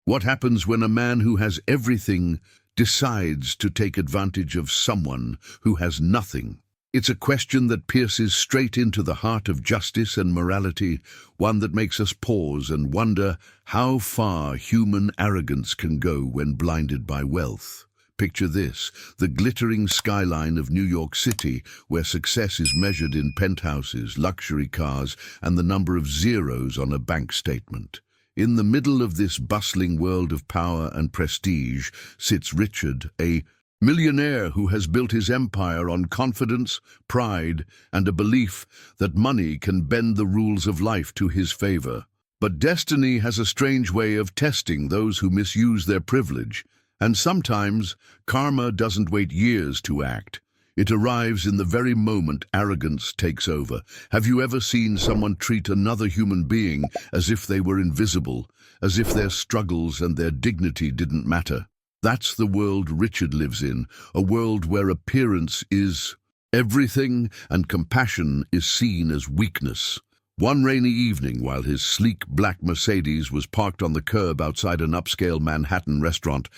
What happens when a man who has everything decides to take advantage of someone who has nothing? It's a question that pierces straight into the heart of justice and morality, one that makes us pause and wonder how far human arrogance can go when blinded by wealth. Picture this, the glittering skyline of New York City, where success is measured in penthouses, luxury cars, and the number of zeros on a bank statement. In the middle of this bustling world of power and prestige sits Richard, a millionaire who has built his empire on confidence, pride, and a belief that money can bend the rules of life to his favor. But destiny has a strange way of testing those who misuse their privilege, and sometimes karma doesn't wait years to act. It arrives in the very moment arrogance takes over. Have you ever seen someone treat another human being as if they were invisible, as if their struggles and their dignity didn't matter? That's the world Richard lives in, a world where appearance is everything and compassion is seen as weakness. One rainy evening, while his sleek black Mercedes was parked on the curb outside an upscale Manhattan restaurant,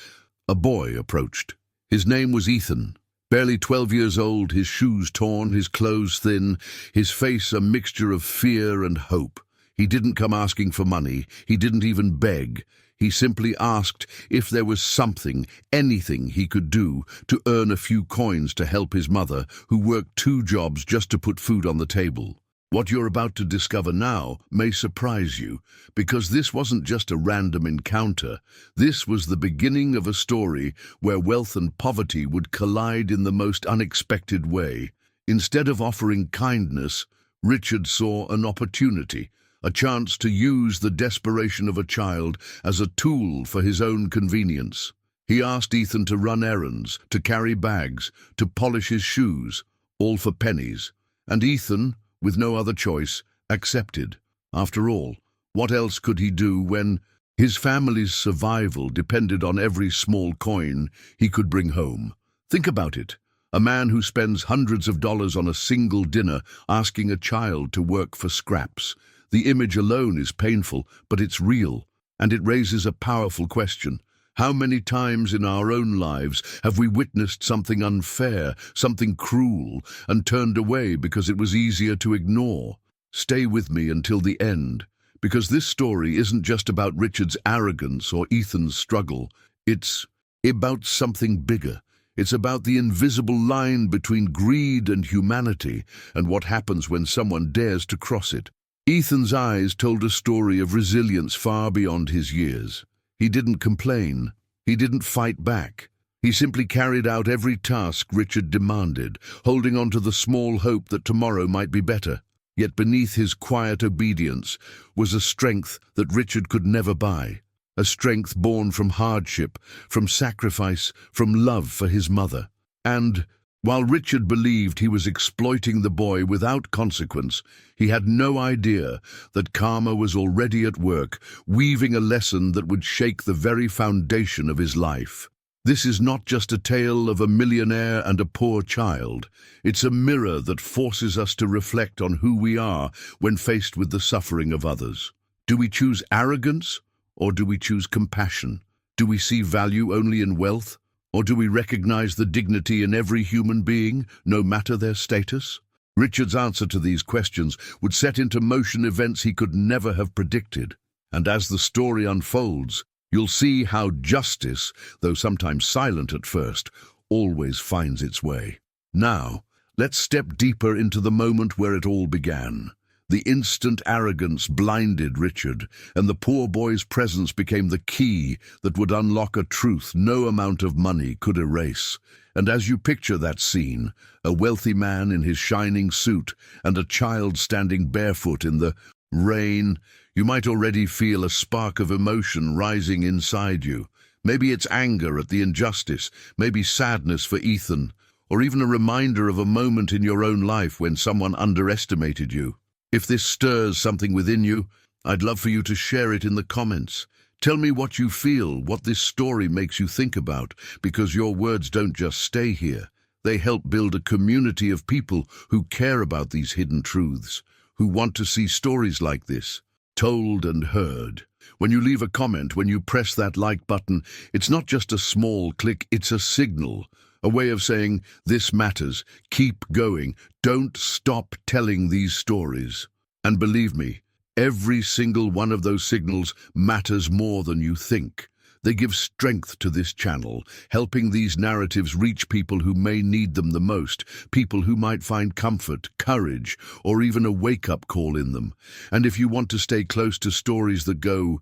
a boy approached. His name was Ethan. Barely 12 years old, his shoes torn, his clothes thin, his face a mixture of fear and hope. He didn't come asking for money. He didn't even beg. He simply asked if there was something, anything he could do to earn a few coins to help his mother, who worked 2 jobs just to put food on the table. What you're about to discover now may surprise you, because this wasn't just a random encounter. This was the beginning of a story where wealth and poverty would collide in the most unexpected way. Instead of offering kindness, Richard saw an opportunity, a chance to use the desperation of a child as a tool for his own convenience. He asked Ethan to run errands, to carry bags, to polish his shoes, all for pennies. And Ethan, with no other choice, accepted. After all, what else could he do when his family's survival depended on every small coin he could bring home? Think about it. A man who spends hundreds of dollars on a single dinner asking a child to work for scraps. The image alone is painful, but it's real, and it raises a powerful question. How many times in our own lives have we witnessed something unfair, something cruel, and turned away because it was easier to ignore? Stay with me until the end, because this story isn't just about Richard's arrogance or Ethan's struggle. It's about something bigger. It's about the invisible line between greed and humanity, and what happens when someone dares to cross it. Ethan's eyes told a story of resilience far beyond his years. He didn't complain. He didn't fight back. He simply carried out every task Richard demanded, holding on to the small hope that tomorrow might be better. Yet beneath his quiet obedience was a strength that Richard could never buy, a strength born from hardship, from sacrifice, from love for his mother. And while Richard believed he was exploiting the boy without consequence, he had no idea that karma was already at work, weaving a lesson that would shake the very foundation of his life. This is not just a tale of a millionaire and a poor child. It's a mirror that forces us to reflect on who we are when faced with the suffering of others. Do we choose arrogance, or do we choose compassion? Do we see value only in wealth? Or do we recognize the dignity in every human being, no matter their status? Richard's answer to these questions would set into motion events he could never have predicted. And as the story unfolds, you'll see how justice, though sometimes silent at first, always finds its way. Now, let's step deeper into the moment where it all began. The instant arrogance blinded Richard, and the poor boy's presence became the key that would unlock a truth no amount of money could erase. And as you picture that scene, a wealthy man in his shining suit and a child standing barefoot in the rain, you might already feel a spark of emotion rising inside you. Maybe it's anger at the injustice, maybe sadness for Ethan, or even a reminder of a moment in your own life when someone underestimated you. If this stirs something within you, I'd love for you to share it in the comments. Tell me what you feel, what this story makes you think about, because your words don't just stay here. They help build a community of people who care about these hidden truths, who want to see stories like this told and heard. When you leave a comment, when you press that like button, it's not just a small click, it's a signal, a way of saying, this matters, keep going, don't stop telling these stories. And believe me, every single one of those signals matters more than you think. They give strength to this channel, helping these narratives reach people who may need them the most, people who might find comfort, courage, or even a wake-up call in them. And if you want to stay close to stories that go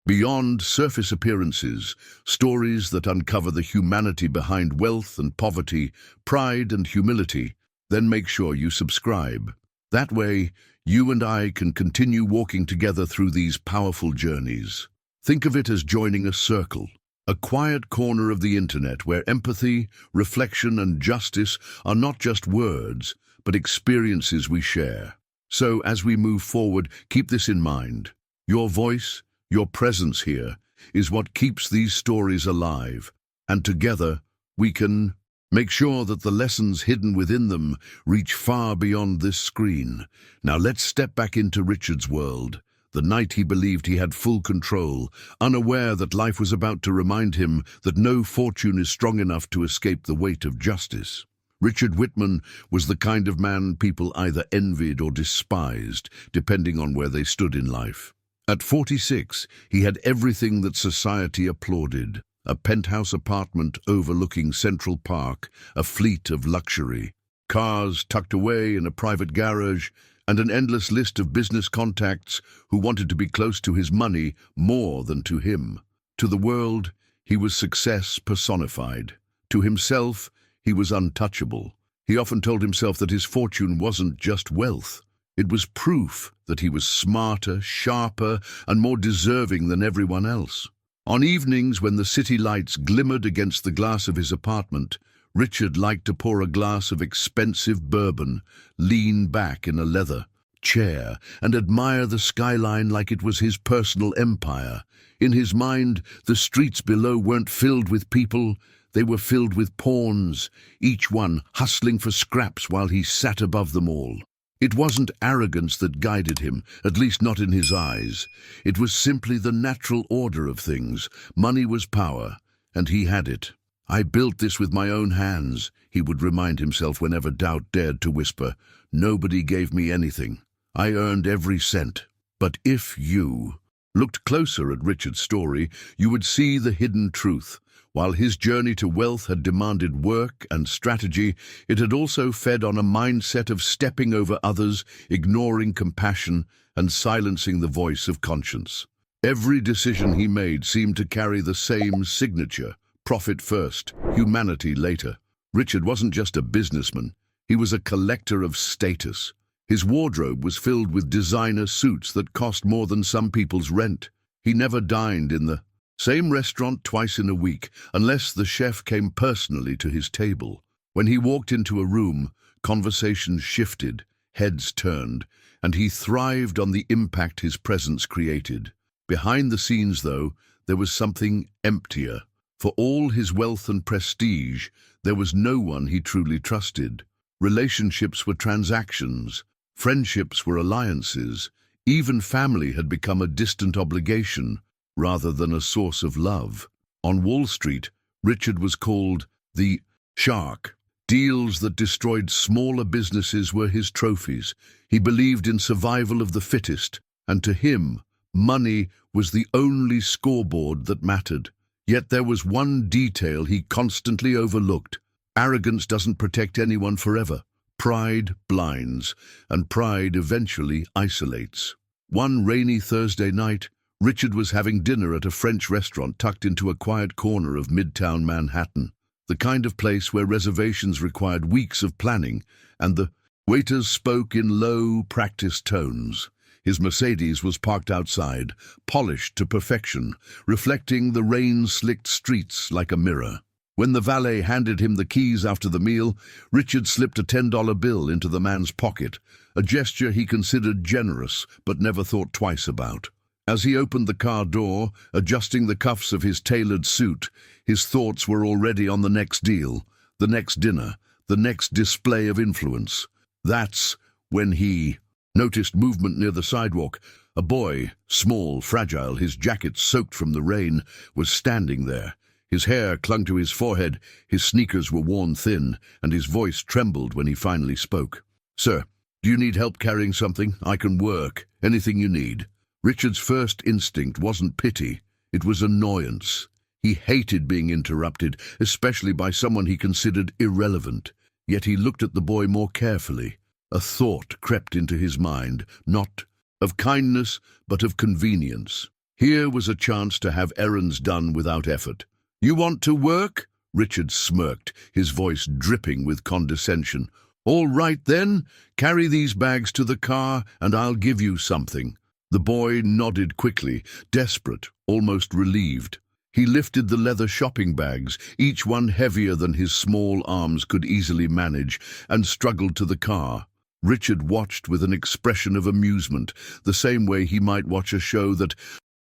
beyond surface appearances, stories that uncover the humanity behind wealth and poverty, pride and humility, then make sure you subscribe. That way, you and I can continue walking together through these powerful journeys. Think of it as joining a circle, a quiet corner of the internet where empathy, reflection, and justice are not just words, but experiences we share. So, as we move forward, keep this in mind. Your voice, your presence here, is what keeps these stories alive, and together we can make sure that the lessons hidden within them reach far beyond this screen. Now let's step back into Richard's world. The night he believed he had full control, unaware that life was about to remind him that no fortune is strong enough to escape the weight of justice. Richard Whitman was the kind of man people either envied or despised, depending on where they stood in life. At 46, he had everything that society applauded: a penthouse apartment overlooking Central Park, a fleet of luxury, cars tucked away in a private garage, and an endless list of business contacts who wanted to be close to his money more than to him. To the world, he was success personified. To himself, he was untouchable. He often told himself that his fortune wasn't just wealth. It was proof that he was smarter, sharper, and more deserving than everyone else. On evenings when the city lights glimmered against the glass of his apartment, Richard liked to pour a glass of expensive bourbon, lean back in a leather chair, and admire the skyline like it was his personal empire. In his mind, the streets below weren't filled with people, they were filled with pawns, each one hustling for scraps while he sat above them all. It wasn't arrogance that guided him, at least not in his eyes. It was simply the natural order of things. Money was power, and he had it. I built this with my own hands, he would remind himself whenever doubt dared to whisper. Nobody gave me anything. I earned every cent. But if you looked closer at Richard's story, you would see the hidden truth. While his journey to wealth had demanded work and strategy, it had also fed on a mindset of stepping over others, ignoring compassion, and silencing the voice of conscience. Every decision he made seemed to carry the same signature: profit first, humanity later. Richard wasn't just a businessman, he was a collector of status. His wardrobe was filled with designer suits that cost more than some people's rent. He never dined in the same restaurant twice in a week, unless the chef came personally to his table. When he walked into a room, conversations shifted, heads turned, and he thrived on the impact his presence created. Behind the scenes, though, there was something emptier. For all his wealth and prestige, there was no one he truly trusted. Relationships were transactions, friendships were alliances, even family had become a distant obligation rather than a source of love. On Wall Street, Richard was called the shark. Deals that destroyed smaller businesses were his trophies. He believed in survival of the fittest, and to him, money was the only scoreboard that mattered. Yet there was one detail he constantly overlooked. Arrogance doesn't protect anyone forever. Pride blinds, and pride eventually isolates. One rainy Thursday night, Richard was having dinner at a French restaurant tucked into a quiet corner of Midtown Manhattan, the kind of place where reservations required weeks of planning, and the waiters spoke in low, practiced tones. His Mercedes was parked outside, polished to perfection, reflecting the rain-slicked streets like a mirror. When the valet handed him the keys after the meal, Richard slipped a $10 bill into the man's pocket, a gesture he considered generous but never thought twice about. As he opened the car door, adjusting the cuffs of his tailored suit, his thoughts were already on the next deal, the next dinner, the next display of influence. That's when he noticed movement near the sidewalk. A boy, small, fragile, his jacket soaked from the rain, was standing there. His hair clung to his forehead, his sneakers were worn thin, and his voice trembled when he finally spoke. "Sir, do you need help carrying something? I can work. Anything you need." Richard's first instinct wasn't pity, it was annoyance. He hated being interrupted, especially by someone he considered irrelevant. Yet he looked at the boy more carefully. A thought crept into his mind, not of kindness, but of convenience. Here was a chance to have errands done without effort. "You want to work?" Richard smirked, his voice dripping with condescension. "All right then, carry these bags to the car and I'll give you something." The boy nodded quickly, desperate, almost relieved. He lifted the leather shopping bags, each one heavier than his small arms could easily manage, and struggled to the car. Richard watched with an expression of amusement, the same way he might watch a show that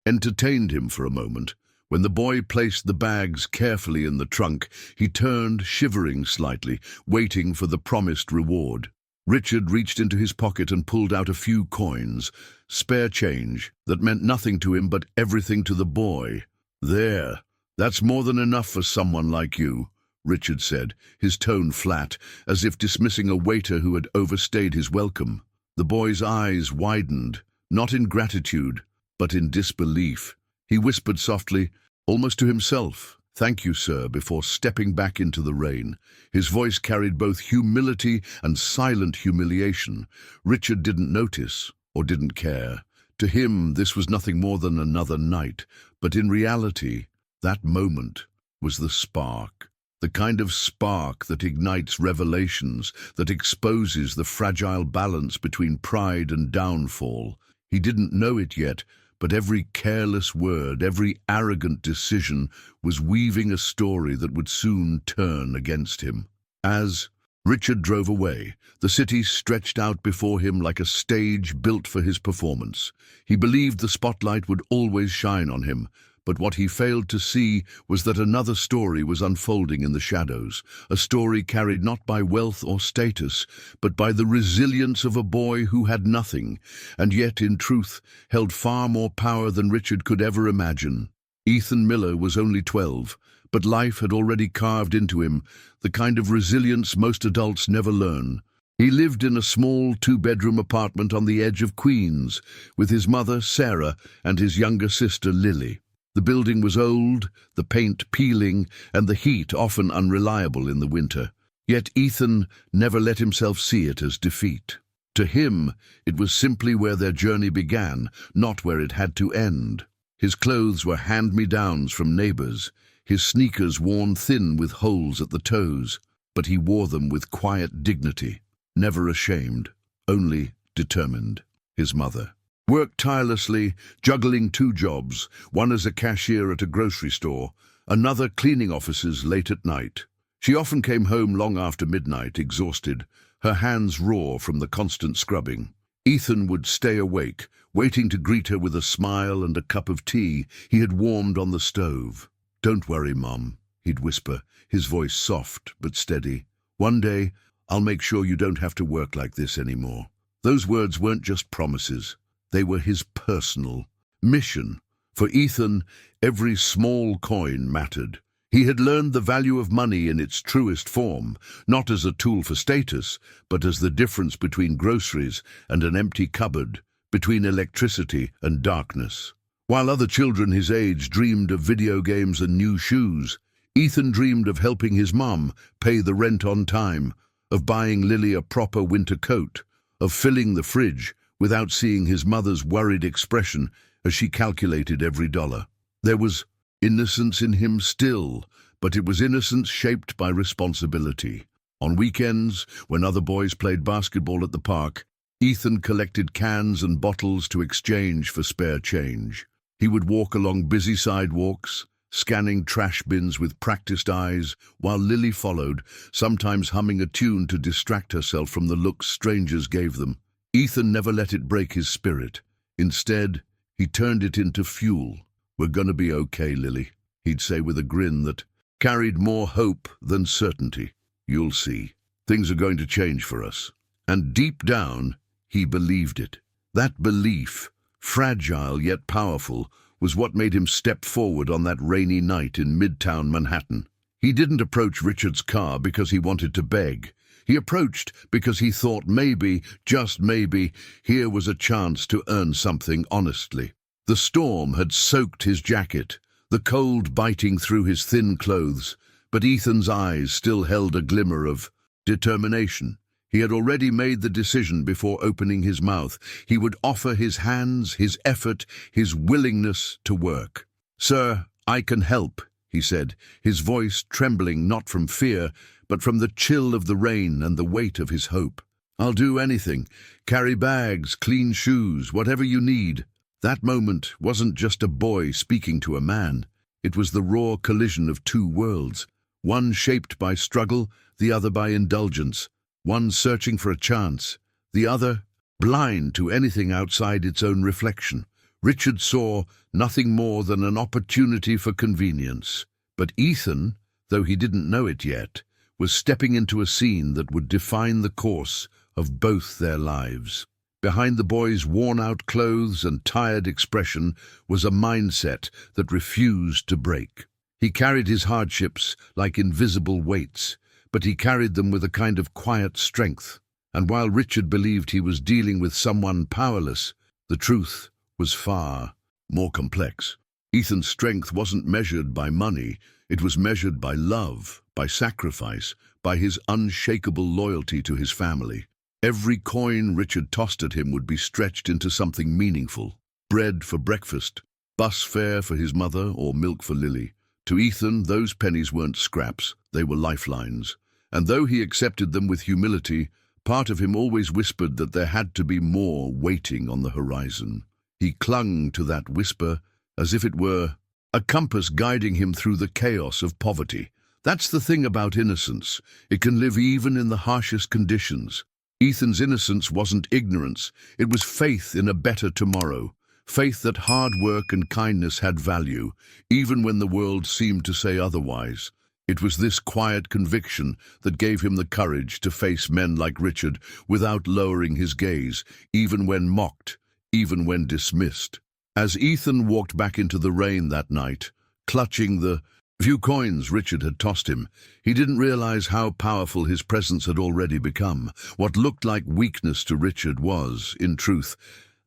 entertained him for a moment. When the boy placed the bags carefully in the trunk, he turned, shivering slightly, waiting for the promised reward. Richard reached into his pocket and pulled out a few coins, spare change, that meant nothing to him but everything to the boy. "There, that's more than enough for someone like you," Richard said, his tone flat, as if dismissing a waiter who had overstayed his welcome. The boy's eyes widened, not in gratitude, but in disbelief. He whispered softly, almost to himself, "Thank you, sir," before stepping back into the rain. His voice carried both humility and silent humiliation. Richard didn't notice, or didn't care. To him, this was nothing more than another night, but in reality, that moment was the spark. The kind of spark that ignites revelations, that exposes the fragile balance between pride and downfall. He didn't know it yet, but every careless word, every arrogant decision was weaving a story that would soon turn against him. As Richard drove away, the city stretched out before him like a stage built for his performance. He believed the spotlight would always shine on him, but what he failed to see was that another story was unfolding in the shadows, a story carried not by wealth or status, but by the resilience of a boy who had nothing, and yet, in truth, held far more power than Richard could ever imagine. Ethan Miller was only 12, but life had already carved into him the kind of resilience most adults never learn. He lived in a small two-bedroom apartment on the edge of Queens, with his mother, Sarah, and his younger sister, Lily. The building was old, the paint peeling, and the heat often unreliable in the winter. Yet Ethan never let himself see it as defeat. To him, it was simply where their journey began, not where it had to end. His clothes were hand-me-downs from neighbors, his sneakers worn thin with holes at the toes, but he wore them with quiet dignity, never ashamed, only determined. His mother worked tirelessly, juggling 2 jobs, one as a cashier at a grocery store, another cleaning offices late at night. She often came home long after midnight, exhausted, her hands raw from the constant scrubbing. Ethan would stay awake, waiting to greet her with a smile and a cup of tea he had warmed on the stove. "Don't worry, Mom," he'd whisper, his voice soft but steady. "One day, I'll make sure you don't have to work like this anymore." Those words weren't just promises. They were his personal mission. For Ethan, every small coin mattered. He had learned the value of money in its truest form, not as a tool for status, but as the difference between groceries and an empty cupboard, between electricity and darkness. While other children his age dreamed of video games and new shoes, Ethan dreamed of helping his mom pay the rent on time, of buying Lily a proper winter coat, of filling the fridge without seeing his mother's worried expression as she calculated every dollar. There was innocence in him still, but it was innocence shaped by responsibility. On weekends, when other boys played basketball at the park, Ethan collected cans and bottles to exchange for spare change. He would walk along busy sidewalks, scanning trash bins with practiced eyes, while Lily followed, sometimes humming a tune to distract herself from the looks strangers gave them. Ethan never let it break his spirit. Instead, he turned it into fuel. "We're gonna be okay, Lily," he'd say with a grin that carried more hope than certainty. "You'll see. Things are going to change for us." And deep down, he believed it. That belief, fragile yet powerful, was what made him step forward on that rainy night in Midtown Manhattan. He didn't approach Richard's car because he wanted to beg. He approached because he thought maybe, just maybe, here was a chance to earn something honestly. The storm had soaked his jacket, the cold biting through his thin clothes, but Ethan's eyes still held a glimmer of determination. He had already made the decision before opening his mouth. He would offer his hands, his effort, his willingness to work. "Sir, I can help," he said, his voice trembling not from fear, but from the chill of the rain and the weight of his hope. "I'll do anything. Carry bags, clean shoes, whatever you need." That moment wasn't just a boy speaking to a man. It was the raw collision of two worlds, one shaped by struggle, the other by indulgence, one searching for a chance, the other blind to anything outside its own reflection. Richard saw nothing more than an opportunity for convenience. But Ethan, though he didn't know it yet, was stepping into a scene that would define the course of both their lives. Behind the boy's worn-out clothes and tired expression was a mindset that refused to break. He carried his hardships like invisible weights, but he carried them with a kind of quiet strength. And while Richard believed he was dealing with someone powerless, the truth was far more complex. Ethan's strength wasn't measured by money, it was measured by love, by sacrifice, by his unshakable loyalty to his family. Every coin Richard tossed at him would be stretched into something meaningful. Bread for breakfast, bus fare for his mother, or milk for Lily. To Ethan, those pennies weren't scraps, they were lifelines. And though he accepted them with humility, part of him always whispered that there had to be more waiting on the horizon. He clung to that whisper as if it were a compass guiding him through the chaos of poverty. That's the thing about innocence. It can live even in the harshest conditions. Ethan's innocence wasn't ignorance, it was faith in a better tomorrow. Faith that hard work and kindness had value, even when the world seemed to say otherwise. It was this quiet conviction that gave him the courage to face men like Richard without lowering his gaze, even when mocked, even when dismissed. As Ethan walked back into the rain that night, clutching the few coins Richard had tossed him, he didn't realize how powerful his presence had already become. What looked like weakness to Richard was, in truth,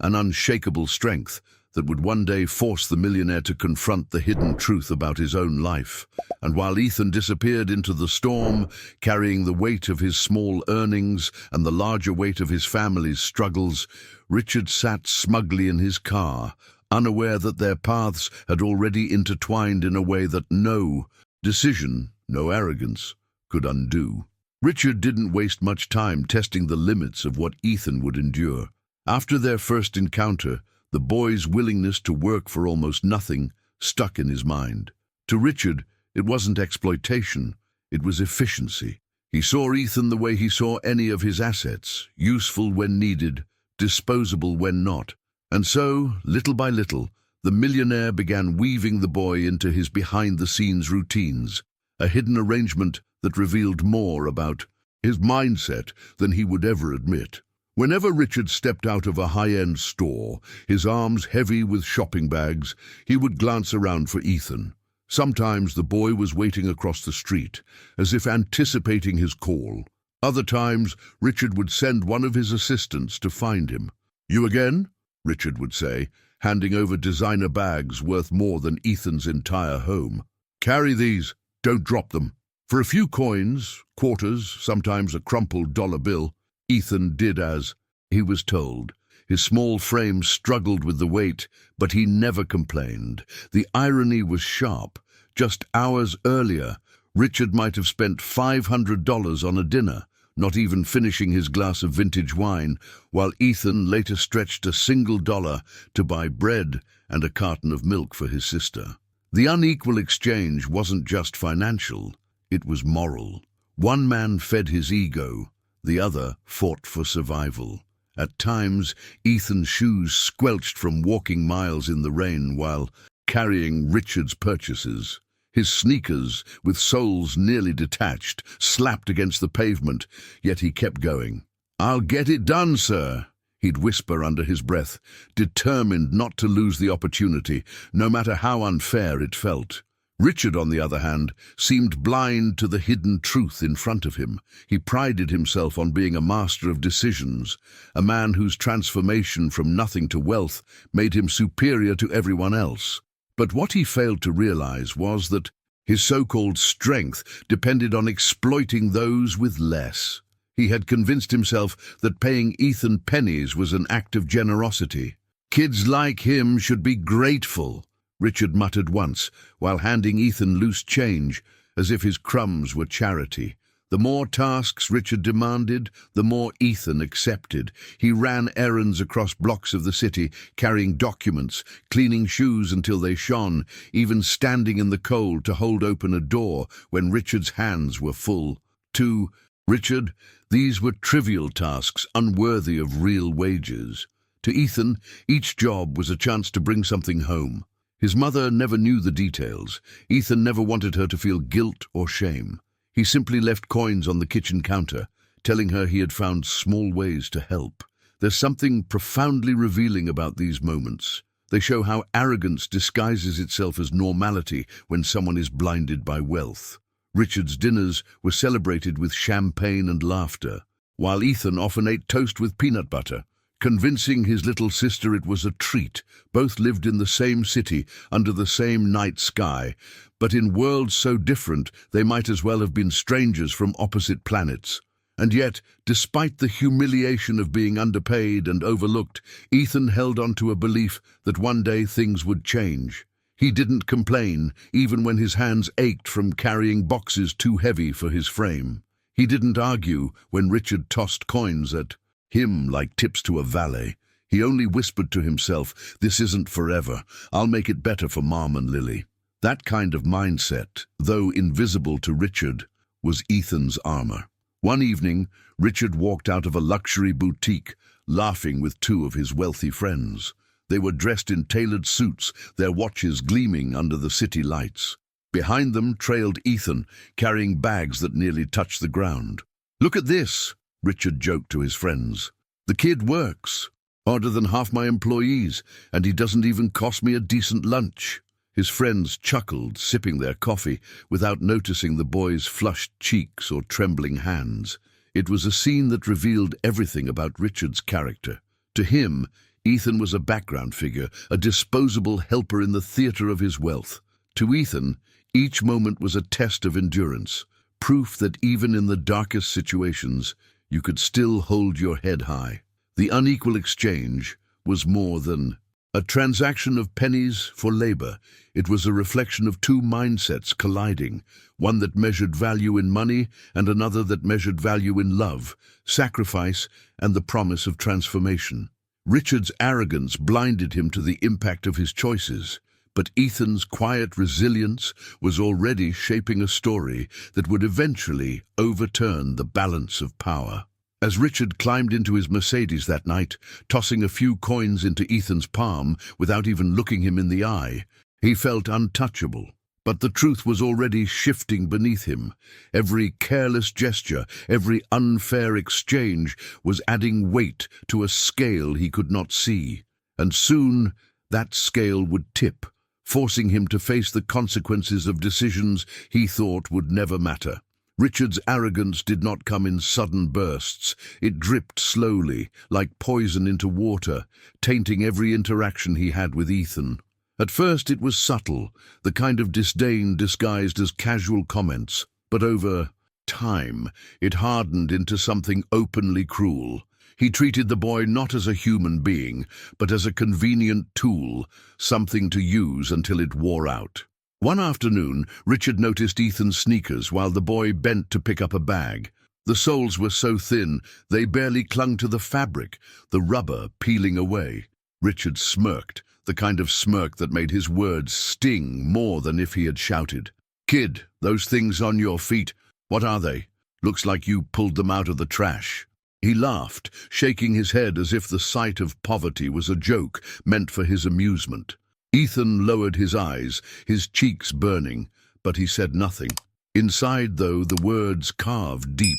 an unshakable strength that would one day force the millionaire to confront the hidden truth about his own life. And while Ethan disappeared into the storm, carrying the weight of his small earnings and the larger weight of his family's struggles, Richard sat smugly in his car, unaware that their paths had already intertwined in a way that no decision, no arrogance, could undo. Richard didn't waste much time testing the limits of what Ethan would endure. After their first encounter, the boy's willingness to work for almost nothing stuck in his mind. To Richard, it wasn't exploitation, it was efficiency. He saw Ethan the way he saw any of his assets, useful when needed, disposable when not. And so, little by little, the millionaire began weaving the boy into his behind-the-scenes routines, a hidden arrangement that revealed more about his mindset than he would ever admit. Whenever Richard stepped out of a high-end store, his arms heavy with shopping bags, he would glance around for Ethan. Sometimes the boy was waiting across the street, as if anticipating his call. Other times, Richard would send one of his assistants to find him. "You again?" Richard would say, handing over designer bags worth more than Ethan's entire home. "Carry these, don't drop them." For a few coins, quarters, sometimes a crumpled dollar bill, Ethan did as he was told. His small frame struggled with the weight, but he never complained. The irony was sharp. Just hours earlier, Richard might have spent $500 on a dinner, not even finishing his glass of vintage wine, while Ethan later stretched a single dollar to buy bread and a carton of milk for his sister. The unequal exchange wasn't just financial, it was moral. One man fed his ego, the other fought for survival. At times, Ethan's shoes squelched from walking miles in the rain while carrying Richard's purchases. His sneakers, with soles nearly detached, slapped against the pavement, yet he kept going. "I'll get it done, sir," he'd whisper under his breath, determined not to lose the opportunity, no matter how unfair it felt. Richard, on the other hand, seemed blind to the hidden truth in front of him. He prided himself on being a master of decisions, a man whose transformation from nothing to wealth made him superior to everyone else. But what he failed to realize was that his so-called strength depended on exploiting those with less. He had convinced himself that paying Ethan pennies was an act of generosity. "Kids like him should be grateful," Richard muttered once, while handing Ethan loose change, as if his crumbs were charity. The more tasks Richard demanded, the more Ethan accepted. He ran errands across blocks of the city, carrying documents, cleaning shoes until they shone, even standing in the cold to hold open a door when Richard's hands were full. To Richard, these were trivial tasks, unworthy of real wages. To Ethan, each job was a chance to bring something home. His mother never knew the details. Ethan never wanted her to feel guilt or shame. He simply left coins on the kitchen counter, telling her he had found small ways to help. There's something profoundly revealing about these moments. They show how arrogance disguises itself as normality when someone is blinded by wealth. Richard's dinners were celebrated with champagne and laughter, while Ethan often ate toast with peanut butter, convincing his little sister it was a treat. Both lived in the same city, under the same night sky, but in worlds so different they might as well have been strangers from opposite planets. And yet, despite the humiliation of being underpaid and overlooked, Ethan held on to a belief that one day things would change. He didn't complain, even when his hands ached from carrying boxes too heavy for his frame. He didn't argue when Richard tossed coins at him like tips to a valet. He only whispered to himself, "This isn't forever. I'll make it better for Mom and Lily." That kind of mindset, though invisible to Richard, was Ethan's armor. One evening, Richard walked out of a luxury boutique, laughing with two of his wealthy friends. They were dressed in tailored suits, their watches gleaming under the city lights. Behind them trailed Ethan, carrying bags that nearly touched the ground. "Look at this," Richard joked to his friends. "The kid works harder than half my employees, and he doesn't even cost me a decent lunch." His friends chuckled, sipping their coffee, without noticing the boy's flushed cheeks or trembling hands. It was a scene that revealed everything about Richard's character. To him, Ethan was a background figure, a disposable helper in the theater of his wealth. To Ethan, each moment was a test of endurance, proof that even in the darkest situations, you could still hold your head high. The unequal exchange was more than a transaction of pennies for labor. It was a reflection of two mindsets colliding, one that measured value in money and another that measured value in love, sacrifice, and the promise of transformation. Richard's arrogance blinded him to the impact of his choices, but Ethan's quiet resilience was already shaping a story that would eventually overturn the balance of power. As Richard climbed into his Mercedes that night, tossing a few coins into Ethan's palm without even looking him in the eye, he felt untouchable. But the truth was already shifting beneath him. Every careless gesture, every unfair exchange was adding weight to a scale he could not see. And soon that scale would tip, forcing him to face the consequences of decisions he thought would never matter. Richard's arrogance did not come in sudden bursts. It dripped slowly, like poison into water, tainting every interaction he had with Ethan. At first it was subtle, the kind of disdain disguised as casual comments, but over time it hardened into something openly cruel. He treated the boy not as a human being, but as a convenient tool, something to use until it wore out. One afternoon, Richard noticed Ethan's sneakers while the boy bent to pick up a bag. The soles were so thin, they barely clung to the fabric, the rubber peeling away. Richard smirked, the kind of smirk that made his words sting more than if he had shouted. "Kid, those things on your feet, what are they? Looks like you pulled them out of the trash." He laughed, shaking his head as if the sight of poverty was a joke meant for his amusement. Ethan lowered his eyes, his cheeks burning, but he said nothing. Inside, though, the words carved deep.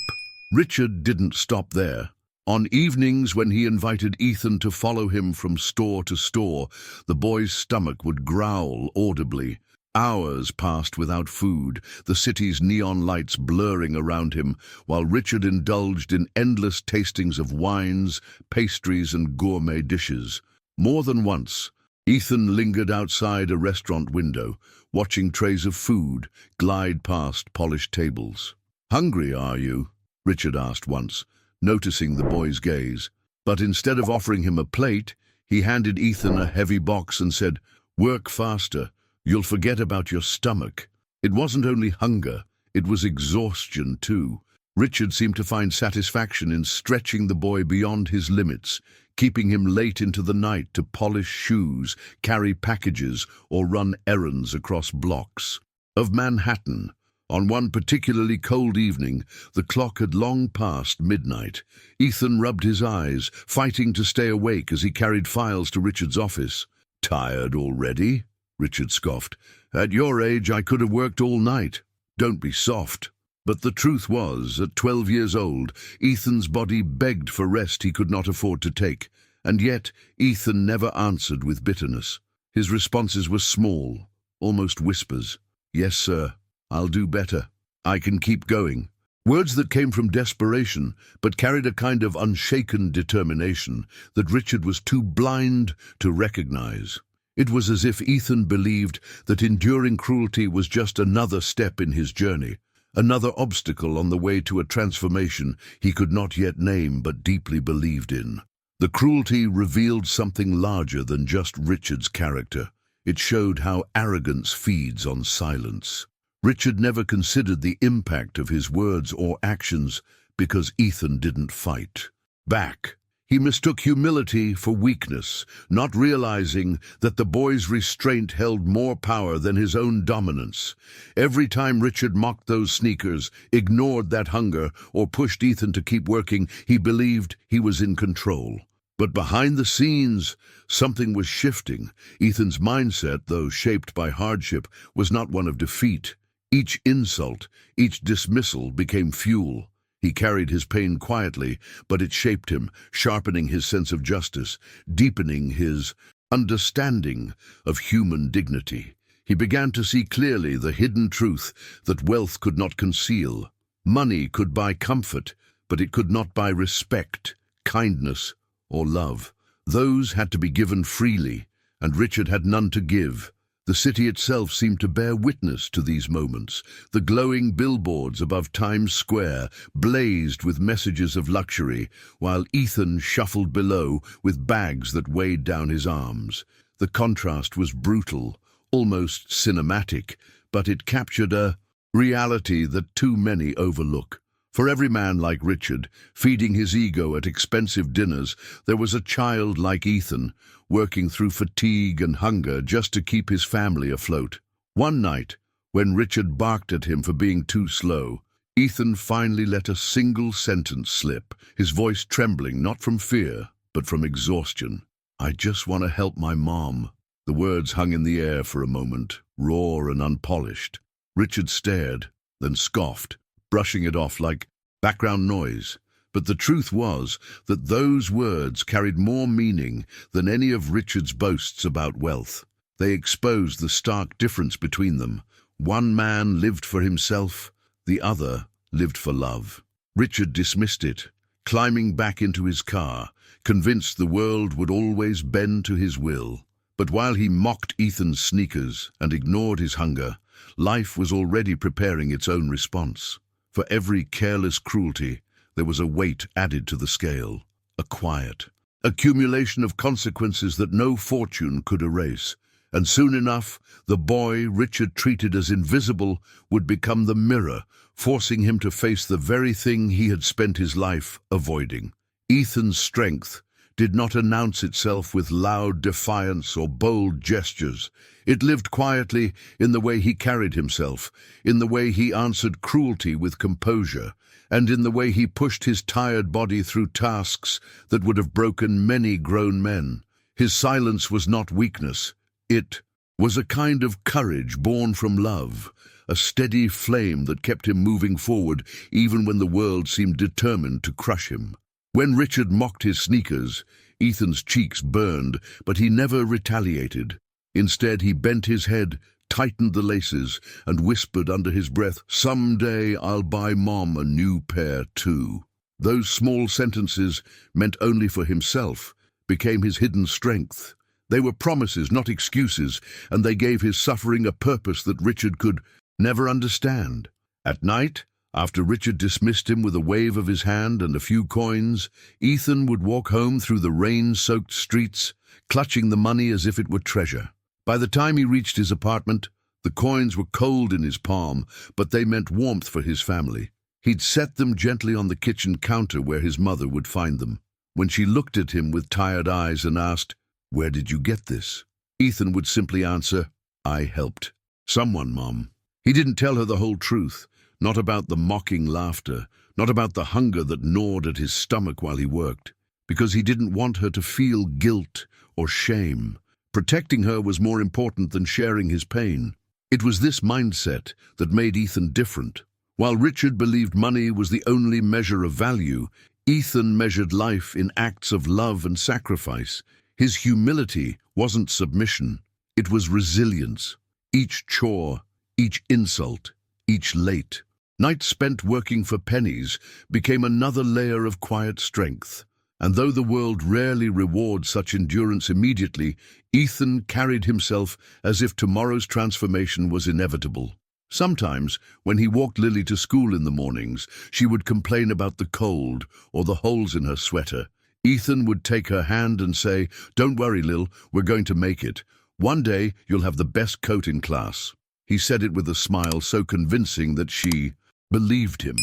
Richard didn't stop there. On evenings when he invited Ethan to follow him from store to store, the boy's stomach would growl audibly. Hours passed without food, the city's neon lights blurring around him, while Richard indulged in endless tastings of wines, pastries, and gourmet dishes. More than once, Ethan lingered outside a restaurant window, watching trays of food glide past polished tables. "Hungry, are you?" Richard asked once, noticing the boy's gaze. But instead of offering him a plate, he handed Ethan a heavy box and said, "Work faster. You'll forget about your stomach." It wasn't only hunger, it was exhaustion too. Richard seemed to find satisfaction in stretching the boy beyond his limits, keeping him late into the night to polish shoes, carry packages, or run errands across blocks. Of Manhattan, on one particularly cold evening, the clock had long passed midnight. Ethan rubbed his eyes, fighting to stay awake as he carried files to Richard's office. "Tired already?" Richard scoffed. "At your age, I could have worked all night. Don't be soft." But the truth was, at 12 years old, Ethan's body begged for rest he could not afford to take. And yet, Ethan never answered with bitterness. His responses were small, almost whispers. "Yes, sir. I'll do better. I can keep going." Words that came from desperation, but carried a kind of unshaken determination that Richard was too blind to recognize. It was as if Ethan believed that enduring cruelty was just another step in his journey, another obstacle on the way to a transformation he could not yet name but deeply believed in. The cruelty revealed something larger than just Richard's character. It showed how arrogance feeds on silence. Richard never considered the impact of his words or actions because Ethan didn't fight back. He mistook humility for weakness, not realizing that the boy's restraint held more power than his own dominance. Every time Richard mocked those sneakers, ignored that hunger, or pushed Ethan to keep working, he believed he was in control. But behind the scenes, something was shifting. Ethan's mindset, though shaped by hardship, was not one of defeat. Each insult, each dismissal became fuel. He carried his pain quietly, but it shaped him, sharpening his sense of justice, deepening his understanding of human dignity. He began to see clearly the hidden truth that wealth could not conceal. Money could buy comfort, but it could not buy respect, kindness, or love. Those had to be given freely, and Richard had none to give. The city itself seemed to bear witness to these moments. The glowing billboards above Times Square blazed with messages of luxury, while Ethan shuffled below with bags that weighed down his arms. The contrast was brutal, almost cinematic, but it captured a reality that too many overlook. For every man like Richard, feeding his ego at expensive dinners, there was a child like Ethan, working through fatigue and hunger just to keep his family afloat. One night, when Richard barked at him for being too slow, Ethan finally let a single sentence slip, his voice trembling not from fear, but from exhaustion. "I just want to help my mom." The words hung in the air for a moment, raw and unpolished. Richard stared, then scoffed, brushing it off like background noise. But the truth was that those words carried more meaning than any of Richard's boasts about wealth. They exposed the stark difference between them. One man lived for himself, the other lived for love. Richard dismissed it, climbing back into his car, convinced the world would always bend to his will. But while he mocked Ethan's sneakers and ignored his hunger, life was already preparing its own response. For every careless cruelty, there was a weight added to the scale, a quiet accumulation of consequences that no fortune could erase. And soon enough, the boy Richard treated as invisible would become the mirror, forcing him to face the very thing he had spent his life avoiding. Ethan's strength did not announce itself with loud defiance or bold gestures. It lived quietly in the way he carried himself, in the way he answered cruelty with composure, and in the way he pushed his tired body through tasks that would have broken many grown men. His silence was not weakness. It was a kind of courage born from love, a steady flame that kept him moving forward even when the world seemed determined to crush him. When Richard mocked his sneakers, Ethan's cheeks burned, but he never retaliated. Instead, he bent his head, tightened the laces, and whispered under his breath, "Someday I'll buy Mom a new pair too." Those small sentences, meant only for himself, became his hidden strength. They were promises, not excuses, and they gave his suffering a purpose that Richard could never understand. At night, after Richard dismissed him with a wave of his hand and a few coins, Ethan would walk home through the rain-soaked streets, clutching the money as if it were treasure. By the time he reached his apartment, the coins were cold in his palm, but they meant warmth for his family. He'd set them gently on the kitchen counter where his mother would find them. When she looked at him with tired eyes and asked, "Where did you get this?" Ethan would simply answer, "I helped someone, Mom." He didn't tell her the whole truth, not about the mocking laughter, not about the hunger that gnawed at his stomach while he worked, because he didn't want her to feel guilt or shame. Protecting her was more important than sharing his pain. It was this mindset that made Ethan different. While Richard believed money was the only measure of value, Ethan measured life in acts of love and sacrifice. His humility wasn't submission, it was resilience. Each chore, each insult, each late night spent working for pennies became another layer of quiet strength. And though the world rarely rewards such endurance immediately, Ethan carried himself as if tomorrow's transformation was inevitable. Sometimes, when he walked Lily to school in the mornings, she would complain about the cold or the holes in her sweater. Ethan would take her hand and say, "Don't worry, Lil, we're going to make it. One day, you'll have the best coat in class." He said it with a smile so convincing that she believed him.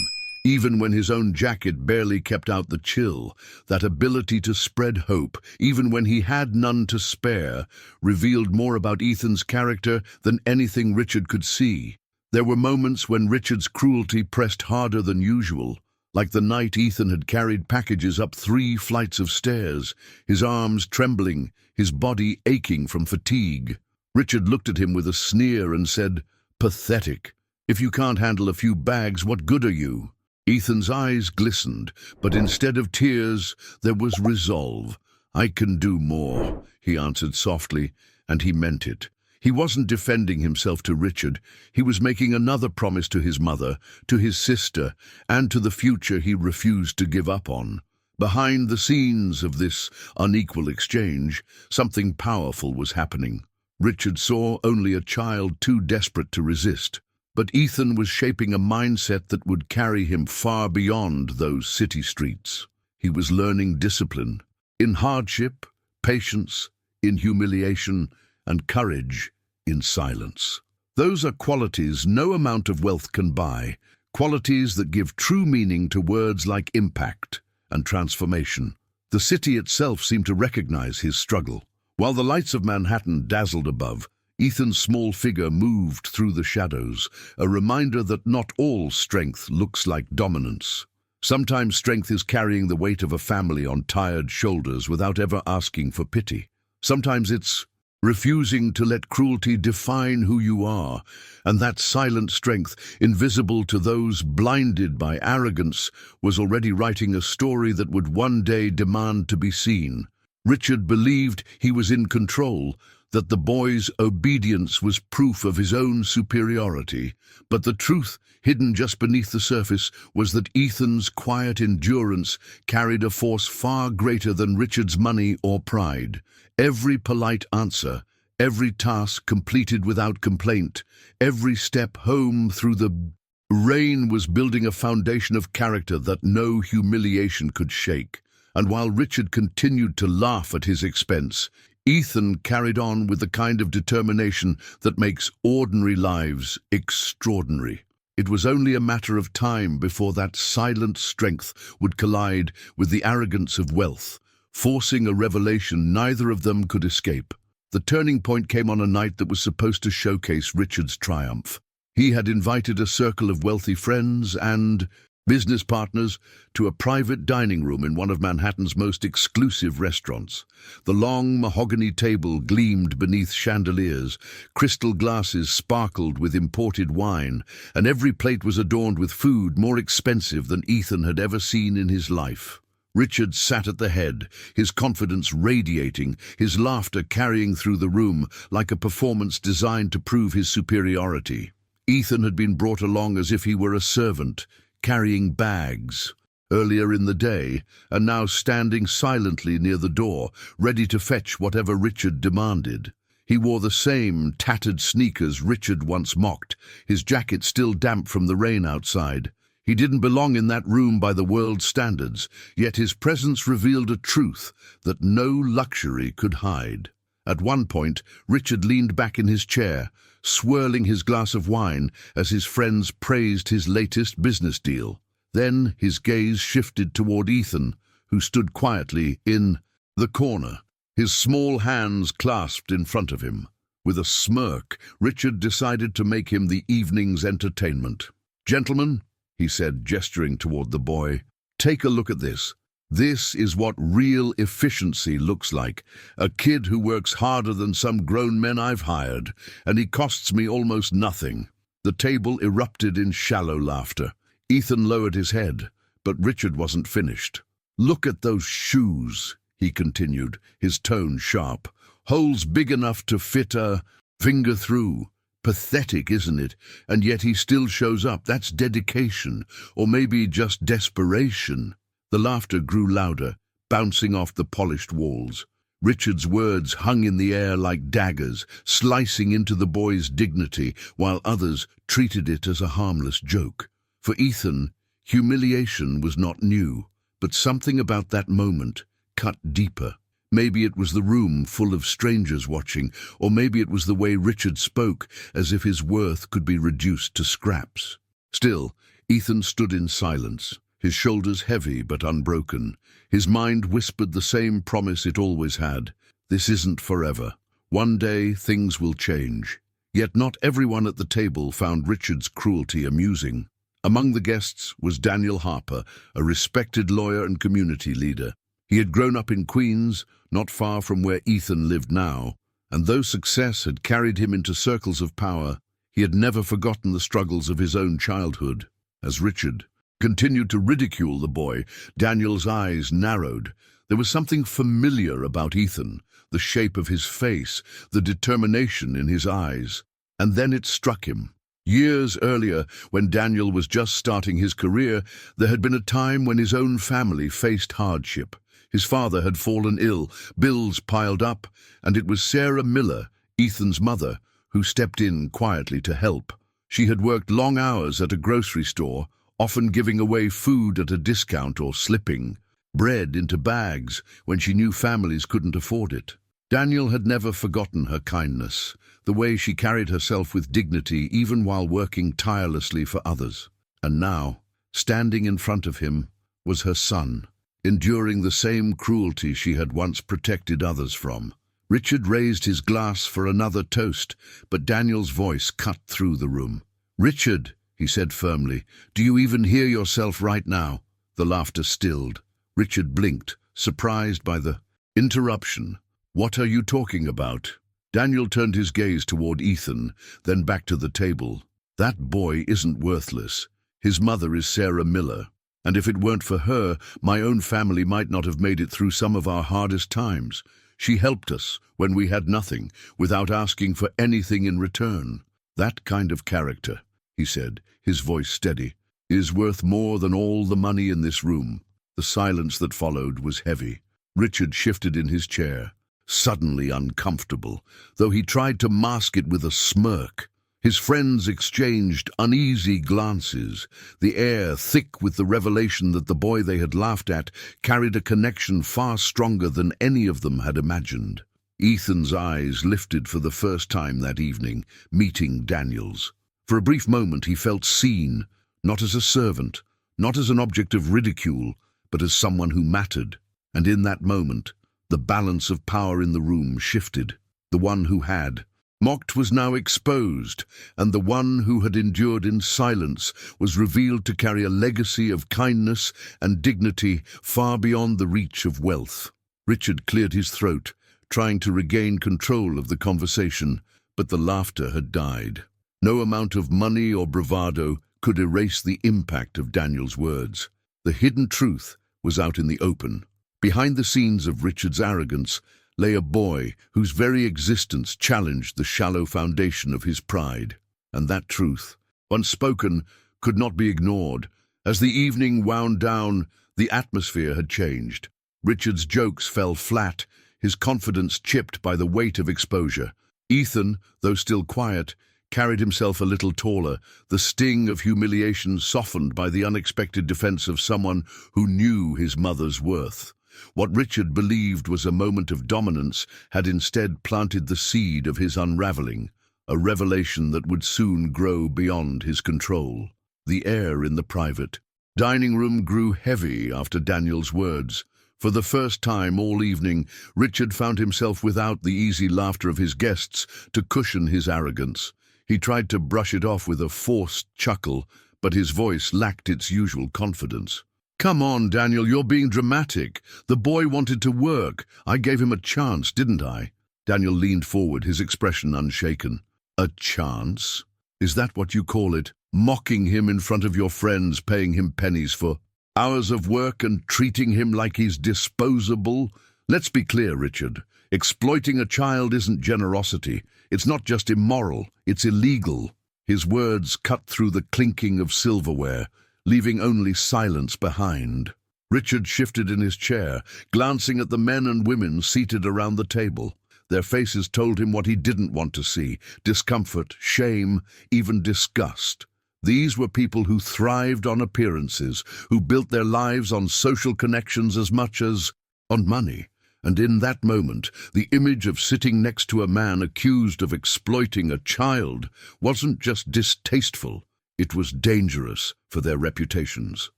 Even when his own jacket barely kept out the chill, that ability to spread hope, even when he had none to spare, revealed more about Ethan's character than anything Richard could see. There were moments when Richard's cruelty pressed harder than usual, like the night Ethan had carried packages up 3 flights of stairs, his arms trembling, his body aching from fatigue. Richard looked at him with a sneer and said, "Pathetic. If you can't handle a few bags, what good are you?" Ethan's eyes glistened, but instead of tears, there was resolve. "I can do more," he answered softly, and he meant it. He wasn't defending himself to Richard. He was making another promise to his mother, to his sister, and to the future he refused to give up on. Behind the scenes of this unequal exchange, something powerful was happening. Richard saw only a child too desperate to resist. But Ethan was shaping a mindset that would carry him far beyond those city streets. He was learning discipline, in hardship, patience, in humiliation, and courage in silence. Those are qualities no amount of wealth can buy, qualities that give true meaning to words like impact and transformation. The city itself seemed to recognize his struggle. While the lights of Manhattan dazzled above, Ethan's small figure moved through the shadows, a reminder that not all strength looks like dominance. Sometimes strength is carrying the weight of a family on tired shoulders without ever asking for pity. Sometimes it's refusing to let cruelty define who you are, and that silent strength, invisible to those blinded by arrogance, was already writing a story that would one day demand to be seen. Richard believed he was in control, that the boy's obedience was proof of his own superiority. But the truth, hidden just beneath the surface, was that Ethan's quiet endurance carried a force far greater than Richard's money or pride. Every polite answer, every task completed without complaint, every step home through the rain was building a foundation of character that no humiliation could shake. And while Richard continued to laugh at his expense, Ethan carried on with the kind of determination that makes ordinary lives extraordinary. It was only a matter of time before that silent strength would collide with the arrogance of wealth, forcing a revelation neither of them could escape. The turning point came on a night that was supposed to showcase Richard's triumph. He had invited a circle of wealthy friends and business partners to a private dining room in one of Manhattan's most exclusive restaurants. The long mahogany table gleamed beneath chandeliers, crystal glasses sparkled with imported wine, and every plate was adorned with food more expensive than Ethan had ever seen in his life. Richard sat at the head, his confidence radiating, his laughter carrying through the room like a performance designed to prove his superiority. Ethan had been brought along as if he were a servant, carrying bags earlier in the day, and now standing silently near the door, ready to fetch whatever Richard demanded. He wore the same tattered sneakers Richard once mocked, his jacket still damp from the rain outside. He didn't belong in that room by the world's standards, yet his presence revealed a truth that no luxury could hide. At one point, Richard leaned back in his chair, swirling his glass of wine as his friends praised his latest business deal. Then his gaze shifted toward Ethan, who stood quietly in the corner, his small hands clasped in front of him. With a smirk, Richard decided to make him the evening's entertainment. "Gentlemen," he said, gesturing toward the boy, "take a look at this. This is what real efficiency looks like. A kid who works harder than some grown men I've hired, and he costs me almost nothing." The table erupted in shallow laughter. Ethan lowered his head, but Richard wasn't finished. "Look at those shoes," he continued, his tone sharp. "Holes big enough to fit a finger through. Pathetic, isn't it? And yet he still shows up. That's dedication, or maybe just desperation." The laughter grew louder, bouncing off the polished walls. Richard's words hung in the air like daggers, slicing into the boy's dignity, while others treated it as a harmless joke. For Ethan, humiliation was not new, but something about that moment cut deeper. Maybe it was the room full of strangers watching, or maybe it was the way Richard spoke, as if his worth could be reduced to scraps. Still, Ethan stood in silence, his shoulders heavy but unbroken. His mind whispered the same promise it always had: this isn't forever. One day things will change. Yet not everyone at the table found Richard's cruelty amusing. Among the guests was Daniel Harper, a respected lawyer and community leader. He had grown up in Queens, not far from where Ethan lived now, and though success had carried him into circles of power, he had never forgotten the struggles of his own childhood. As Richard continued to ridicule the boy, Daniel's eyes narrowed. There was something familiar about Ethan, the shape of his face, the determination in his eyes. And then it struck him. Years earlier, when Daniel was just starting his career, there had been a time when his own family faced hardship. His father had fallen ill, bills piled up, and it was Sarah Miller, Ethan's mother, who stepped in quietly to help. She had worked long hours at a grocery store, often giving away food at a discount or slipping bread into bags when she knew families couldn't afford it. Daniel had never forgotten her kindness, the way she carried herself with dignity even while working tirelessly for others. And now, standing in front of him, was her son, enduring the same cruelty she had once protected others from. Richard raised his glass for another toast, but Daniel's voice cut through the room. "Richard," he said firmly, "do you even hear yourself right now?" The laughter stilled. Richard blinked, surprised by the interruption. "What are you talking about?" Daniel turned his gaze toward Ethan, then back to the table. "That boy isn't worthless. His mother is Sarah Miller, and if it weren't for her, my own family might not have made it through some of our hardest times. She helped us when we had nothing, without asking for anything in return. That kind of character," he said, his voice steady, "is worth more than all the money in this room." The silence that followed was heavy. Richard shifted in his chair, suddenly uncomfortable, though he tried to mask it with a smirk. His friends exchanged uneasy glances, the air thick with the revelation that the boy they had laughed at carried a connection far stronger than any of them had imagined. Ethan's eyes lifted for the first time that evening, meeting Daniel's. For a brief moment he felt seen, not as a servant, not as an object of ridicule, but as someone who mattered. And in that moment, the balance of power in the room shifted. The one who had mocked was now exposed, and the one who had endured in silence was revealed to carry a legacy of kindness and dignity far beyond the reach of wealth. Richard cleared his throat, trying to regain control of the conversation, but the laughter had died. No amount of money or bravado could erase the impact of Daniel's words. The hidden truth was out in the open. Behind the scenes of Richard's arrogance lay a boy whose very existence challenged the shallow foundation of his pride. And that truth, once spoken, could not be ignored. As the evening wound down, the atmosphere had changed. Richard's jokes fell flat, his confidence chipped by the weight of exposure. Ethan, though still quiet, carried himself a little taller, the sting of humiliation softened by the unexpected defense of someone who knew his mother's worth. What Richard believed was a moment of dominance had instead planted the seed of his unraveling, a revelation that would soon grow beyond his control. The air in the private dining room grew heavy after Daniel's words. For the first time all evening, Richard found himself without the easy laughter of his guests to cushion his arrogance. He tried to brush it off with a forced chuckle, but his voice lacked its usual confidence. "Come on, Daniel, you're being dramatic. The boy wanted to work. I gave him a chance, didn't I?" Daniel leaned forward, his expression unshaken. "A chance? Is that what you call it? Mocking him in front of your friends, paying him pennies for hours of work and treating him like he's disposable? Let's be clear, Richard. Exploiting a child isn't generosity. It's not just immoral, it's illegal." His words cut through the clinking of silverware, leaving only silence behind. Richard shifted in his chair, glancing at the men and women seated around the table. Their faces told him what he didn't want to see: discomfort, shame, even disgust. These were people who thrived on appearances, who built their lives on social connections as much as on money. And in that moment, the image of sitting next to a man accused of exploiting a child wasn't just distasteful, it was dangerous for their reputations.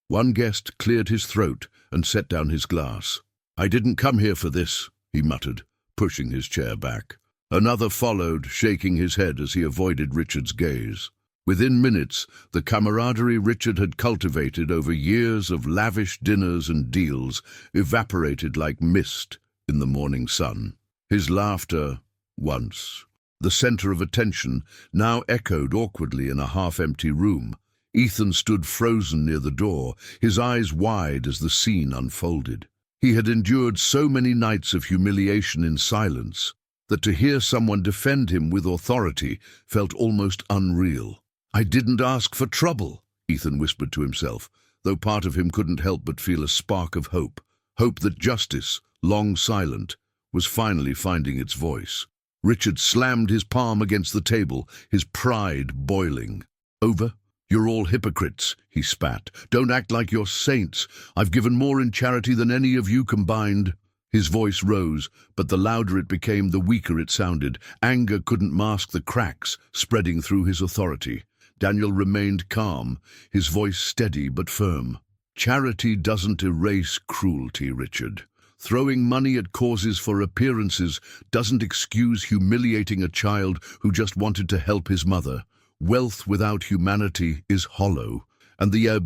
One guest cleared his throat and set down his glass. "I didn't come here for this," he muttered, pushing his chair back. Another followed, shaking his head as he avoided Richard's gaze. Within minutes, the camaraderie Richard had cultivated over years of lavish dinners and deals evaporated like mist in the morning sun. His laughter, once the center of attention, now echoed awkwardly in a half-empty room. Ethan stood frozen near the door, his eyes wide as the scene unfolded. He had endured so many nights of humiliation in silence that to hear someone defend him with authority felt almost unreal. "I didn't ask for trouble," Ethan whispered to himself, though part of him couldn't help but feel a spark of hope. Hope that justice, long silent, was finally finding its voice. Richard slammed his palm against the table, his pride boiling. "Over? You're all hypocrites," he spat. "Don't act like you're saints. I've given more in charity than any of you combined." His voice rose, but the louder it became, the weaker it sounded. Anger couldn't mask the cracks spreading through his authority. Daniel remained calm, his voice steady but firm. "Charity doesn't erase cruelty, Richard. Throwing money at causes for appearances doesn't excuse humiliating a child who just wanted to help his mother. Wealth without humanity is hollow, and the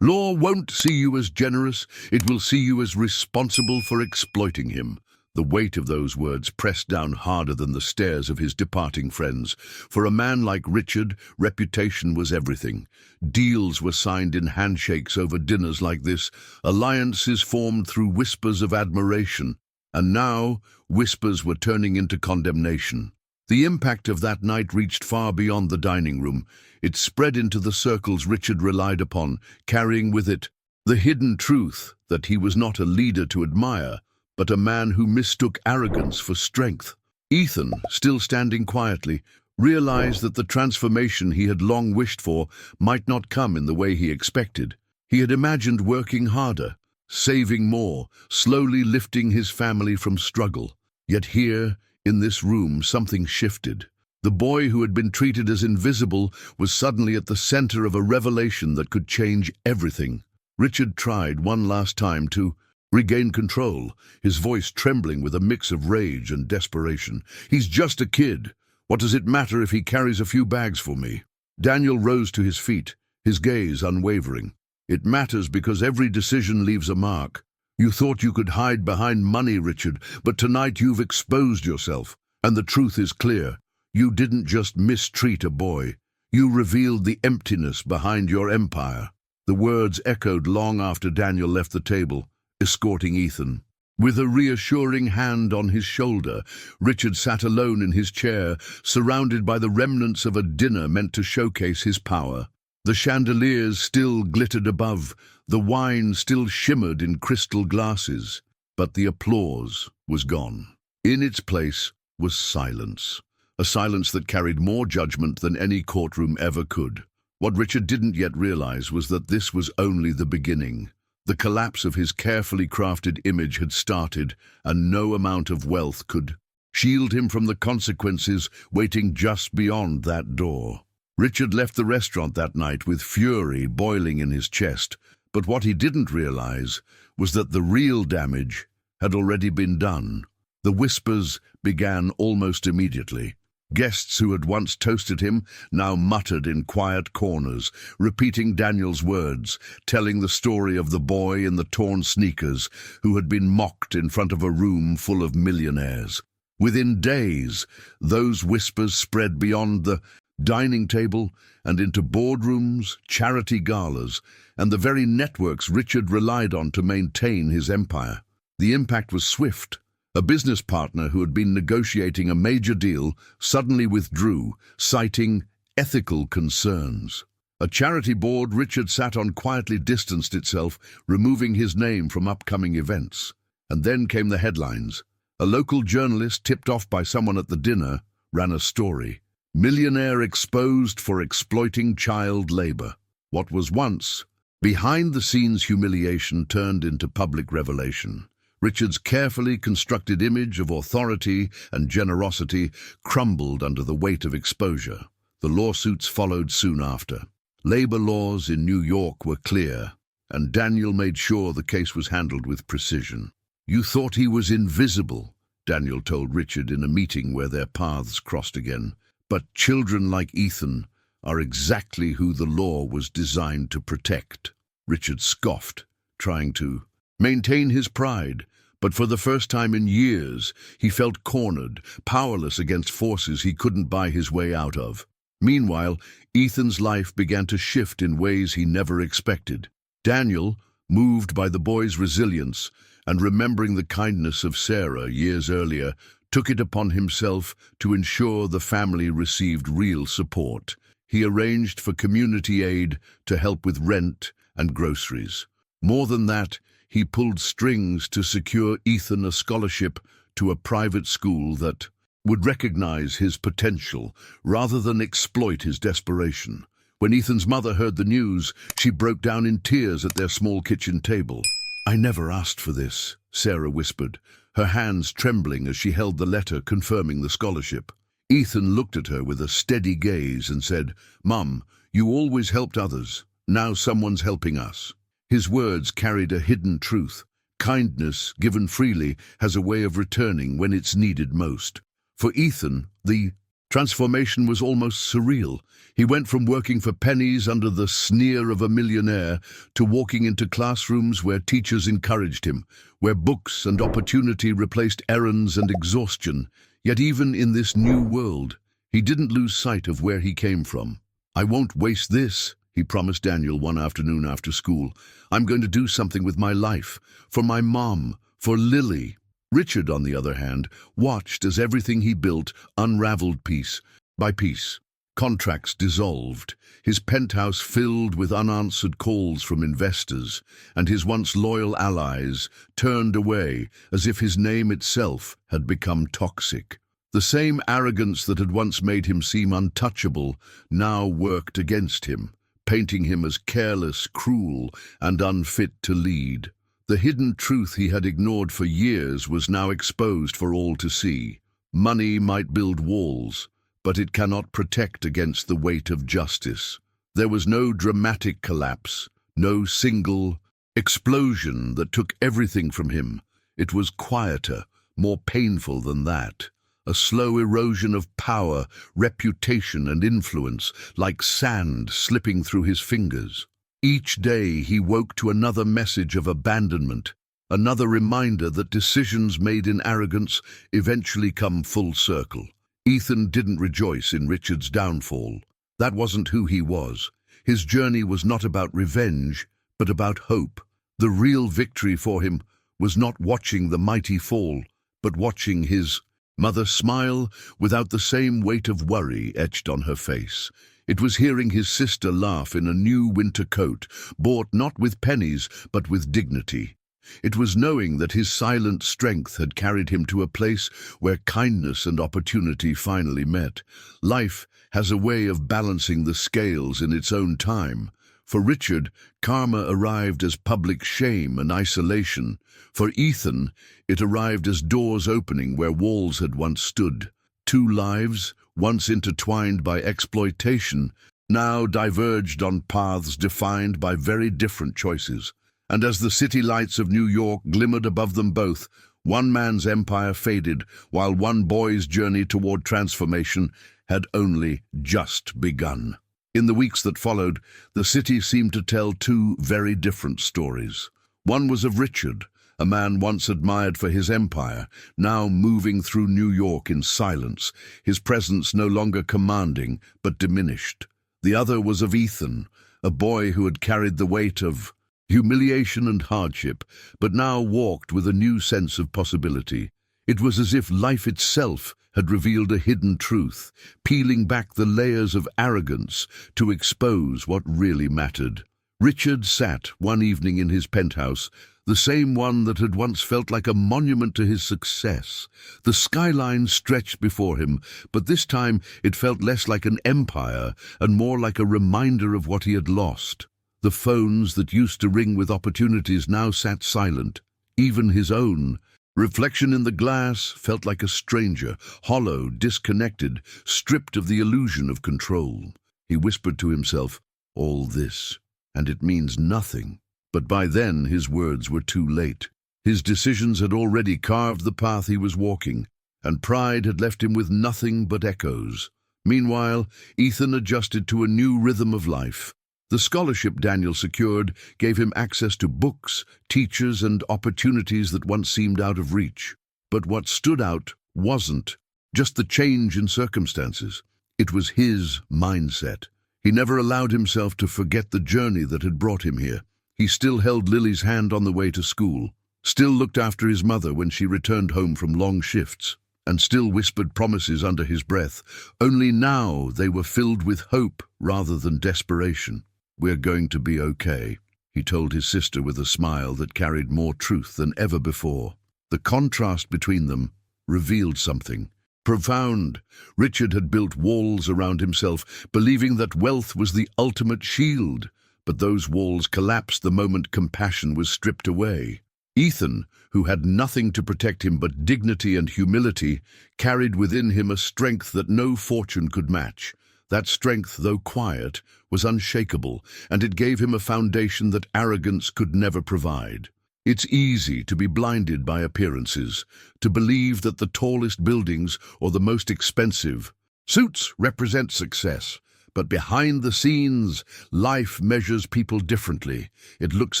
law won't see you as generous, it will see you as responsible for exploiting him." The weight of those words pressed down harder than the stares of his departing friends. For a man like Richard, reputation was everything. Deals were signed in handshakes over dinners like this, alliances formed through whispers of admiration, and now whispers were turning into condemnation. The impact of that night reached far beyond the dining room. It spread into the circles Richard relied upon, carrying with it the hidden truth that he was not a leader to admire, but a man who mistook arrogance for strength. Ethan, still standing quietly, realized that the transformation he had long wished for might not come in the way he expected. He had imagined working harder, saving more, slowly lifting his family from struggle. Yet here, in this room, something shifted. The boy who had been treated as invisible was suddenly at the center of a revelation that could change everything. Richard tried one last time to regain control, his voice trembling with a mix of rage and desperation. "He's just a kid. What does it matter if he carries a few bags for me?" Daniel rose to his feet, his gaze unwavering. "It matters because every decision leaves a mark. You thought you could hide behind money, Richard, but tonight you've exposed yourself. And the truth is clear. You didn't just mistreat a boy. You revealed the emptiness behind your empire." The words echoed long after Daniel left the table, escorting Ethan. With a reassuring hand on his shoulder, Richard sat alone in his chair, surrounded by the remnants of a dinner meant to showcase his power. The chandeliers still glittered above, the wine still shimmered in crystal glasses, but the applause was gone. In its place was silence, a silence that carried more judgment than any courtroom ever could. What Richard didn't yet realize was that this was only the beginning. The collapse of his carefully crafted image had started, and no amount of wealth could shield him from the consequences waiting just beyond that door. Richard left the restaurant that night with fury boiling in his chest, but what he didn't realize was that the real damage had already been done. The whispers began almost immediately. Guests who had once toasted him now muttered in quiet corners, repeating Daniel's words, telling the story of the boy in the torn sneakers who had been mocked in front of a room full of millionaires. Within days, those whispers spread beyond the dining table and into boardrooms, charity galas, and the very networks Richard relied on to maintain his empire. The impact was swift. A business partner who had been negotiating a major deal suddenly withdrew, citing ethical concerns. A charity board Richard sat on quietly distanced itself, removing his name from upcoming events. And then came the headlines. A local journalist, tipped off by someone at the dinner, ran a story. Millionaire exposed for exploiting child labor. What was once behind-the-scenes humiliation turned into public revelation. Richard's carefully constructed image of authority and generosity crumbled under the weight of exposure. The lawsuits followed soon after. Labor laws in New York were clear, and Daniel made sure the case was handled with precision. "You thought he was invisible," Daniel told Richard in a meeting where their paths crossed again. "But children like Ethan are exactly who the law was designed to protect." Richard scoffed, trying to maintain his pride. But for the first time in years, he felt cornered, powerless against forces he couldn't buy his way out of. Meanwhile, Ethan's life began to shift in ways he never expected. Daniel, moved by the boy's resilience and remembering the kindness of Sarah years earlier, took it upon himself to ensure the family received real support. He arranged for community aid to help with rent and groceries. More than that, he pulled strings to secure Ethan a scholarship to a private school that would recognize his potential rather than exploit his desperation. When Ethan's mother heard the news, she broke down in tears at their small kitchen table. "I never asked for this," Sarah whispered, her hands trembling as she held the letter confirming the scholarship. Ethan looked at her with a steady gaze and said, "Mum, you always helped others. Now someone's helping us." His words carried a hidden truth. Kindness, given freely, has a way of returning when it's needed most. For Ethan, the transformation was almost surreal. He went from working for pennies under the sneer of a millionaire to walking into classrooms where teachers encouraged him, where books and opportunity replaced errands and exhaustion. Yet even in this new world, he didn't lose sight of where he came from. "I won't waste this," he promised Daniel one afternoon after school. "I'm going to do something with my life, for my mom, for Lily." Richard, on the other hand, watched as everything he built unraveled piece by piece. Contracts dissolved, his penthouse filled with unanswered calls from investors, and his once loyal allies turned away as if his name itself had become toxic. The same arrogance that had once made him seem untouchable now worked against him, painting him as careless, cruel, and unfit to lead. The hidden truth he had ignored for years was now exposed for all to see. Money might build walls, but it cannot protect against the weight of justice. There was no dramatic collapse, no single explosion that took everything from him. It was quieter, more painful than that. A slow erosion of power, reputation, and influence, like sand slipping through his fingers. Each day he woke to another message of abandonment, another reminder that decisions made in arrogance eventually come full circle. Ethan didn't rejoice in Richard's downfall. That wasn't who he was. His journey was not about revenge, but about hope. The real victory for him was not watching the mighty fall, but watching his mother smile without the same weight of worry etched on her face. It was hearing his sister laugh in a new winter coat, bought not with pennies, but with dignity. It was knowing that his silent strength had carried him to a place where kindness and opportunity finally met. Life has a way of balancing the scales in its own time. For Richard, karma arrived as public shame and isolation. For Ethan, it arrived as doors opening where walls had once stood. Two lives, once intertwined by exploitation, now diverged on paths defined by very different choices. And as the city lights of New York glimmered above them both, one man's empire faded, while one boy's journey toward transformation had only just begun. In the weeks that followed, the city seemed to tell two very different stories. One was of Richard, a man once admired for his empire, now moving through New York in silence, his presence no longer commanding, but diminished. The other was of Ethan, a boy who had carried the weight of humiliation and hardship, but now walked with a new sense of possibility. It was as if life itself had revealed a hidden truth, peeling back the layers of arrogance to expose what really mattered. Richard sat one evening in his penthouse, the same one that had once felt like a monument to his success. The skyline stretched before him, but this time it felt less like an empire and more like a reminder of what he had lost. The phones that used to ring with opportunities now sat silent, even his own. Reflection in the glass felt like a stranger, hollow, disconnected, stripped of the illusion of control. He whispered to himself, "All this, and it means nothing." But by then his words were too late. His decisions had already carved the path he was walking, and pride had left him with nothing but echoes. Meanwhile, Ethan adjusted to a new rhythm of life. The scholarship Daniel secured gave him access to books, teachers, and opportunities that once seemed out of reach. But what stood out wasn't just the change in circumstances. It was his mindset. He never allowed himself to forget the journey that had brought him here. He still held Lily's hand on the way to school, still looked after his mother when she returned home from long shifts, and still whispered promises under his breath. Only now they were filled with hope rather than desperation. "We're going to be okay," he told his sister with a smile that carried more truth than ever before. The contrast between them revealed something profound. Richard had built walls around himself, believing that wealth was the ultimate shield, but those walls collapsed the moment compassion was stripped away. Ethan, who had nothing to protect him but dignity and humility, carried within him a strength that no fortune could match. That strength, though quiet, was unshakable, and it gave him a foundation that arrogance could never provide. It's easy to be blinded by appearances, to believe that the tallest buildings or the most expensive suits represent success. But behind the scenes, life measures people differently. It looks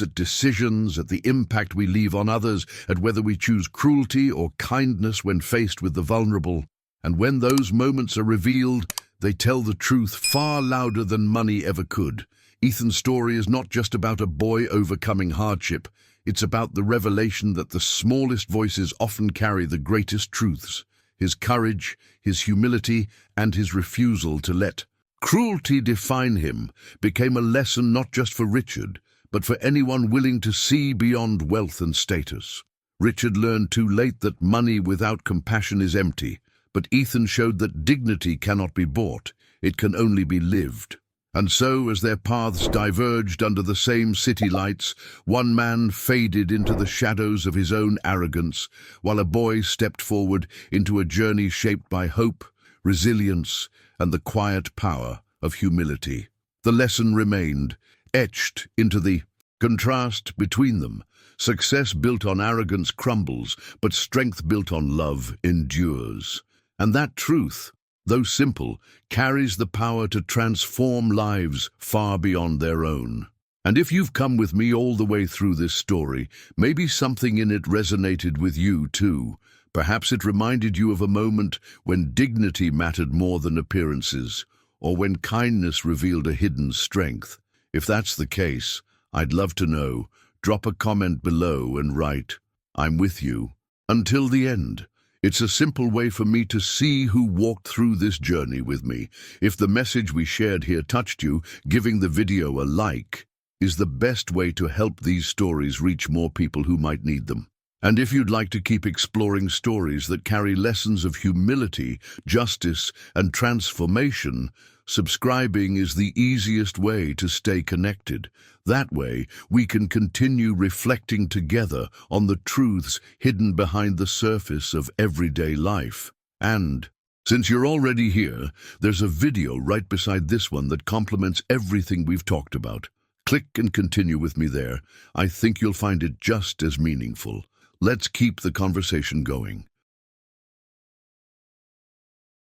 at decisions, at the impact we leave on others, at whether we choose cruelty or kindness when faced with the vulnerable. And when those moments are revealed, they tell the truth far louder than money ever could. Ethan's story is not just about a boy overcoming hardship. It's about the revelation that the smallest voices often carry the greatest truths. His courage, his humility, and his refusal to let cruelty define him became a lesson not just for Richard, but for anyone willing to see beyond wealth and status. Richard learned too late that money without compassion is empty. But Ethan showed that dignity cannot be bought, it can only be lived. And so, as their paths diverged under the same city lights, one man faded into the shadows of his own arrogance, while a boy stepped forward into a journey shaped by hope, resilience, and the quiet power of humility. The lesson remained, etched into the contrast between them. Success built on arrogance crumbles, but strength built on love endures. And that truth, though simple, carries the power to transform lives far beyond their own. And if you've come with me all the way through this story, maybe something in it resonated with you too. Perhaps it reminded you of a moment when dignity mattered more than appearances, or when kindness revealed a hidden strength? If that's the case, I'd love to know. Drop a comment below and write, "I'm with you." Until the end. It's a simple way for me to see who walked through this journey with me. If the message we shared here touched you, giving the video a like is the best way to help these stories reach more people who might need them. And if you'd like to keep exploring stories that carry lessons of humility, justice, and transformation, subscribing is the easiest way to stay connected. That way, we can continue reflecting together on the truths hidden behind the surface of everyday life. And since you're already here, there's a video right beside this one that complements everything we've talked about. Click and continue with me there. I think you'll find it just as meaningful. Let's keep the conversation going.